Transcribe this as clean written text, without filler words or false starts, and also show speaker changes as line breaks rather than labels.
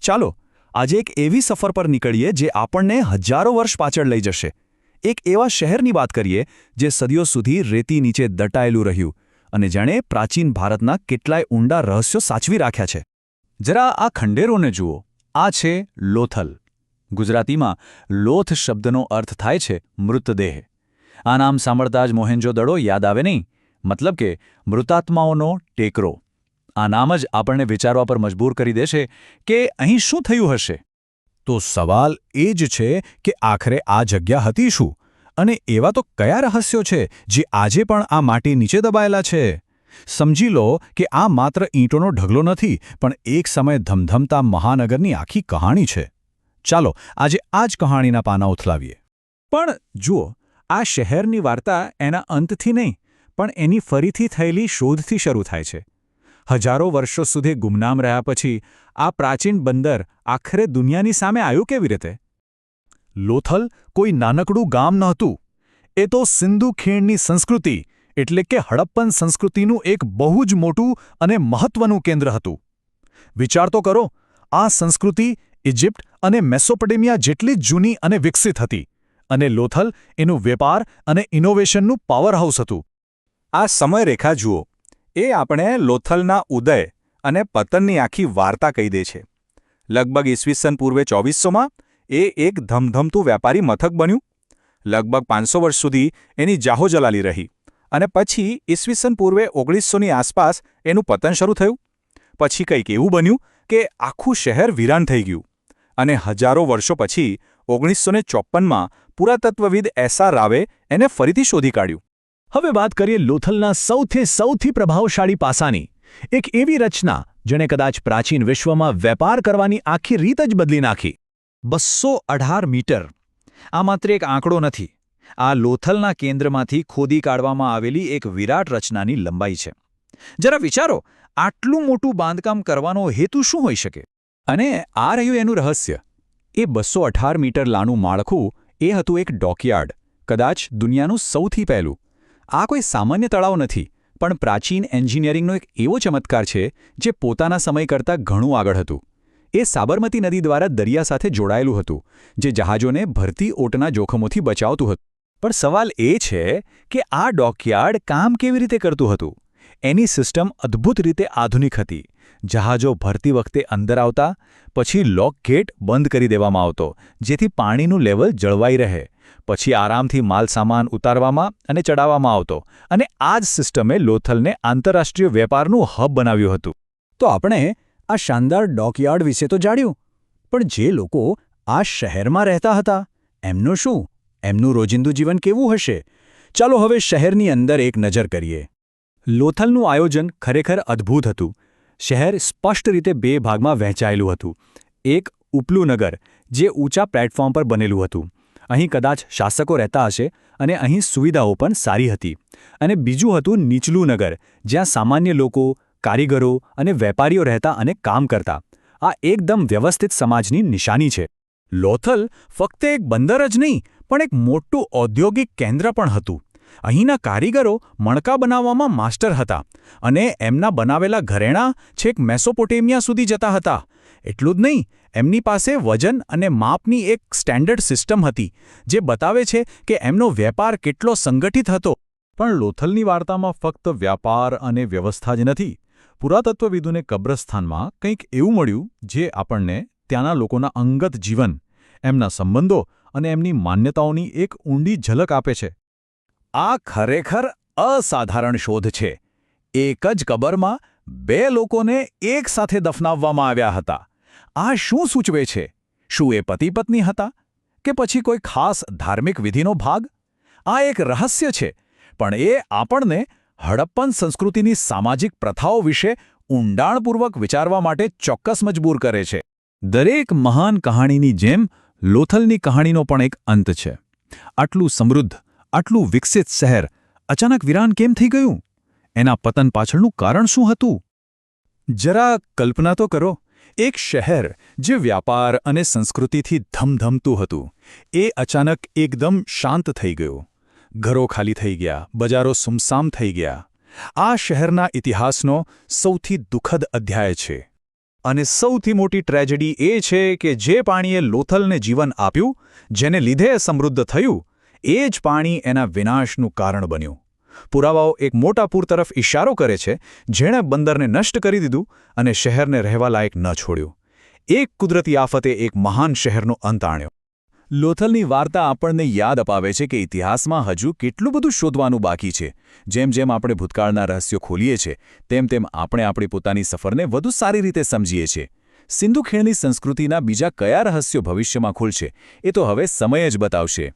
ચાલો આજે એક એવી સફર પર નીકળીએ જે આપણને હજારો વર્ષ પાછળ લઈ જશે. એક એવા શહેરની વાત કરીએ જે સદીઓ સુધી રેતી નીચે દટાયેલું રહ્યું અને જેણે પ્રાચીન ભારતના કેટલાય ઊંડા રહસ્યો સાચવી રાખ્યા છે. જરા આ ખંડેરોને જુઓ. આ છે લોથલ. ગુજરાતીમાં લોથ શબ્દનો અર્થ થાય છે મૃતદેહ. આ નામ સાંભળતા જ મોહેન્જો-દડો યાદ આવે નહીં, મતલબ કે મૃતાત્માઓનો ટેકરો. આ નામ જ આપણને વિચારવા પર મજબૂર કરી દેશે કે અહીં શું થયું હશે. તો સવાલ એ જ છે કે આખરે આ જગ્યા હતી શું, અને એવા તો કયા રહસ્યો છે જે આજે પણ આ માટી નીચે દબાયેલા છે. સમજી લો કે આ માત્ર ઈંટોનો ઢગલો નથી, પણ એક સમયે ધમધમતા મહાનગરની આખી કહાણી છે. ચાલો આજે આ જ કહાણીના પાના ઉથલાવીએ. પણ જુઓ, આ શહેરની વાર્તા એના અંતથી નહીં, પણ એની ફરીથી થયેલી શોધથી શરૂ થાય છે. હજારો વર્ષો સુધી ગુમનામ રહ્યા પછી આ પ્રાચીન બંદર આખરે દુનિયાની સામે આવ્યું કેવી રીતે? લોથલ કોઈ નાનકડું ગામ નહોતું. એ તો સિંધુ ખીણની સંસ્કૃતિ એટલે કે હડપ્પન સંસ્કૃતિનું એક બહુ જ મોટું અને મહત્વનું કેન્દ્ર હતું. વિચાર તો કરો, આ સંસ્કૃતિ ઇજિપ્ત અને મેસોપોટેમિયા જેટલી જ જૂની અને વિકસિત હતી, અને લોથલ એનું વેપાર અને ઇનોવેશનનું પાવરહાઉસ હતું. આ સમયરેખા જુઓ. એ આપણે લોથલના ઉદય અને પતનની આખી વાર્તા કહી દે છે. લગભગ ઈસવીસન પૂર્વે 2400માં એ એક ધમધમતું વ્યાપારી મથક બન્યું. લગભગ 500 વર્ષ સુધી એની જાહોજલાલી રહી, અને પછી ઈસવીસન પૂર્વે 1900ની આસપાસ એનું પતન શરૂ થયું. પછી કંઈક એવું બન્યું કે આખું શહેર વીરાન થઈ ગયું, અને હજારો વર્ષો પછી 1954માં પુરાતત્વવિદ એસઆર રાવે એને ફરીથી શોધી કાઢ્યું. હવે વાત કરીએ લોથલના સૌથી પ્રભાવશાળી પાસાની. એક એવી રચના જેણે કદાચ પ્રાચીન વિશ્વમાં વેપાર કરવાની આખી રીત જ બદલી નાખી. 218 મીટર. આ માત્ર એક આંકડો નથી. આ લોથલના કેન્દ્રમાંથી ખોદી કાઢવામાં આવેલી એક વિરાટ રચનાની લંબાઈ છે. જરા વિચારો, આટલું મોટું બાંધકામ કરવાનો હેતુ શું હોઈ શકે? અને આ રહ્યું એનું રહસ્ય. એ 218 મીટર લાંબું માળખું એ હતું એક ડોકયાર્ડ, કદાચ દુનિયાનું સૌથી પહેલું. આ કોઈ સામાન્ય તળાવ નથી, પણ પ્રાચીન એન્જિનિયરિંગનો એક એવો ચમત્કાર છે જે પોતાના સમય કરતાં ઘણું આગળ હતું. એ સાબરમતી નદી દ્વારા દરિયા સાથે જોડાયેલું હતું, જે જહાજોને ભરતી ઓટના જોખમોથી બચાવતું હતું. પણ સવાલ એ છે કે આ ડોકયાર્ડ કામ કેવી રીતે કરતું હતું? એની સિસ્ટમ અદ્ભુત રીતે આધુનિક હતી. જહાજો ભરતી વખતે અંદર આવતા, પછી લોક ગેટ બંધ કરી દેવામાં આવતો, જેથી પાણીનું લેવલ જળવાઈ રહે. પછી આરામથી માલસામાન ઉતારવામાં અને ચડાવવામાં આવતો, અને આ જ સિસ્ટમે લોથલને આંતરરાષ્ટ્રીય વેપારનું હબ બનાવ્યું હતું. તો આપણે આ શાનદાર ડોકયાર્ડ વિશે તો જાણ્યું, પણ જે લોકો આ શહેરમાં રહેતા હતા, એમનું શું? એમનું રોજિંદુ જીવન કેવું હશે? ચાલો હવે શહેરની અંદર એક નજર કરીએ. લોથલનું આયોજન ખરેખર અદ્ભુત હતું. શહેર સ્પષ્ટ રીતે બે ભાગમાં વહેંચાયેલું હતું. એક ઉપલું નગર, જે ઊંચા પ્લેટફોર્મ પર બનેલું હતું. અહીં કદાચ શાસકો રહેતા હશે, અને અહીં સુવિધાઓ પણ સારી હતી. અને બીજું હતું નીચલું નગર, જ્યાં સામાન્ય લોકો, કારીગરો અને વેપારીઓ રહેતા અને કામ કરતા. આ એકદમ વ્યવસ્થિત સમાજની નિશાની છે. લોથલ ફક્ત એક બંદર જ નહીં, પણ એક મોટું ઔદ્યોગિક કેન્દ્ર પણ હતું. અહીંના કારીગરો મણકા બનાવવામાં માસ્ટર હતા, અને એમના બનાવેલા ઘરેણાં છેક મેસોપોટેમિયા સુધી જતા હતા. એટલું જ નહીં, એમની પાસે વજન અને માપની એક સ્ટેન્ડર્ડ સિસ્ટમ હતી, જે બતાવે છે કે એમનો વેપાર કેટલો સંગઠિત હતો. પણ લોથલની વાર્તામાં ફક્ત વ્યાપાર અને વ્યવસ્થા જ નથી. પુરાતત્વવિદોને કબ્રસ્તાનમાં કંઈક એવું મળ્યું જે આપણને ત્યાંના લોકોના અંગત જીવન, એમના સંબંધો અને એમની માન્યતાઓની એક ઊંડી ઝલક આપે છે. આ ખરેખર અસાધારણ શોધ છે. એક જ કબરમાં 2 લોકોને એક સાથે દફનાવવામાં આવ્યા હતા. આ શું સૂચવે છે? શું એ પતિ-પત્ની હતા, કે પછી કોઈ ખાસ ધાર્મિક વિધિનો ભાગ? આ એક રહસ્ય છે, પણ એ આપણને હડપ્પન સંસ્કૃતિની સામાજિક પ્રથાઓ વિશે ઊંડાણપૂર્વક વિચારવા માટે ચોક્કસ મજબૂર કરે છે. દરેક મહાન કહાણીની જેમ લોથલની કહાણીનો પણ એક અંત છે. આટલું સમૃદ્ધ, આટલું વિકસિત શહેર અચાનક વિરાન કેમ થઈ ગયું? એના પતન પાછળનું કારણ શું હતું? જરા કલ્પના તો કરો. એક શહેર જે વ્યાપાર અને સંસ્કૃતિથી ધમધમતું હતું, એ અચાનક એકદમ શાંત થઈ ગયું. ઘરો ખાલી થઈ ગયા, બજારો સુમસામ થઈ ગયા. આ શહેરના ઇતિહાસનો સૌથી દુઃખદ અધ્યાય છે.
અને સૌથી મોટી ટ્રેજેડી એ છે કે જે પાણીએ લોથલને જીવન આપ્યું, જેને લીધે એ સમૃદ્ધ થયું, એ જ પાણી એના વિનાશનું કારણ બન્યું. પુરાવાઓ એક મોટા પૂર તરફ ઇશારો કરે છે, જેણે બંદરને નષ્ટ કરી દીધું અને શહેરને રહેવા લાયક ન છોડ્યું. એક કુદરતી આફતે એક મહાન શહેરનો અંત આણ્યો.
લોથલની વાર્તા આપણને યાદ અપાવે છે કે ઇતિહાસમાં હજુ કેટલું બધું શોધવાનું બાકી છે. જેમ જેમ આપણે ભૂતકાળના રહસ્યો ખોલીએ છીએ, તેમ તેમ આપણે આપણી પોતાની સફરને વધુ સારી રીતે સમજીએ છીએ. સિંધુ ખીણની સંસ્કૃતિના બીજા કયા રહસ્યો ભવિષ્યમાં ખુલશે, એ તો હવે સમય જ બતાવશે.